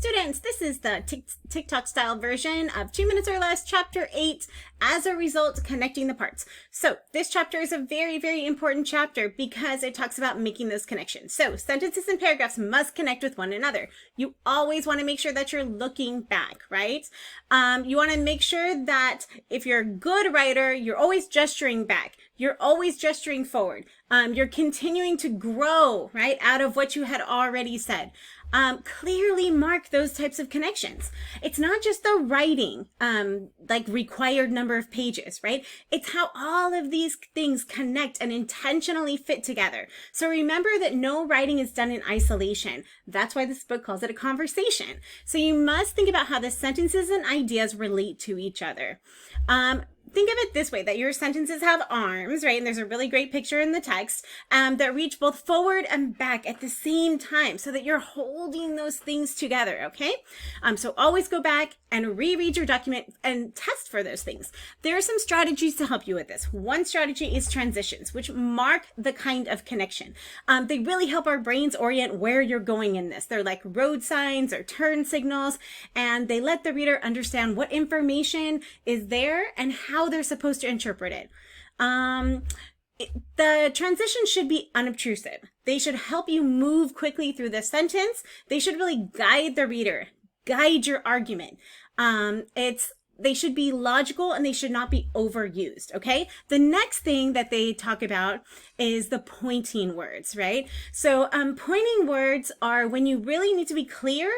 Students, this is the TikTok style version of 2 Minutes or Less, Chapter 8, As a Result, Connecting the Parts. So this chapter is a very, very important chapter because it talks about making those connections. So sentences and paragraphs must connect with one another. You always want to make sure that you're looking back, right? You want to make sure that if you're a good writer, you're always gesturing back. You're always gesturing forward. You're continuing to grow, right, out of what you had already said. Clearly mark those types of connections. It's not just the writing, like required number of pages, right? It's how all of these things connect and intentionally fit together. So remember that no writing is done in isolation. That's why this book calls it a conversation. So you must think about how the sentences and ideas relate to each other. Think of it this way, that your sentences have arms, right? And there's a really great picture in the text that reach both forward and back at the same time so that you're holding those things together, okay? So always go back and reread your document and test for those things. There are some strategies to help you with this. One strategy is transitions, which mark the kind of connection. They really help our brains orient where you're going in this. They're like road signs or turn signals, and they let the reader understand what information is there and how they're supposed to interpret it. The transition should be unobtrusive. They should help you move quickly through the sentence. They should really guide the reader, guide your argument. They should be logical and they should not be overused, okay? The next thing that they talk about is the pointing words, right? So pointing words are when you really need to be clear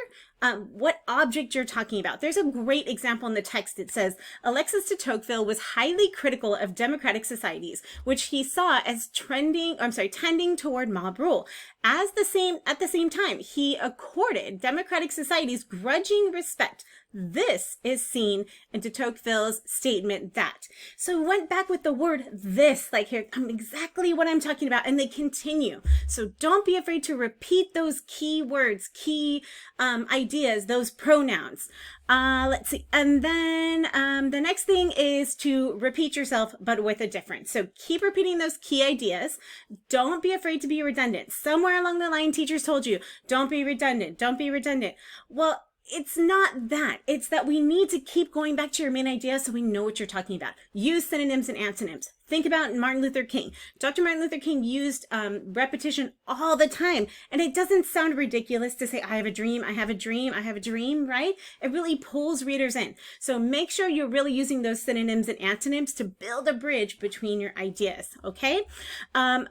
what object you're talking about. There's a great example in the text. It says, Alexis de Tocqueville was highly critical of democratic societies, which he saw as tending toward mob rule. At the same time, he accorded democratic societies grudging respect. This is seen in de Tocqueville's statement that. So we went back with the word this, like here, exactly what I'm talking about, and they continue. So don't be afraid to repeat those key words, key ideas, those pronouns. Let's see. And then the next thing is to repeat yourself, but with a difference. So keep repeating those key ideas. Don't be afraid to be redundant. Somewhere along the line, teachers told you, don't be redundant. Don't be redundant. Well, it's not that. It's that we need to keep going back to your main idea so we know what you're talking about. Use synonyms and antonyms. Think about Martin Luther King. Dr. Martin Luther King used repetition all the time. And it doesn't sound ridiculous to say, I have a dream, I have a dream, I have a dream, right? It really pulls readers in. So make sure you're really using those synonyms and antonyms to build a bridge between your ideas, okay?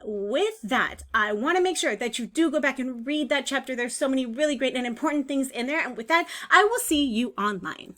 With that, I want to make sure that you do go back and read that chapter. There's so many really great and important things in there. And with that, I will see you online.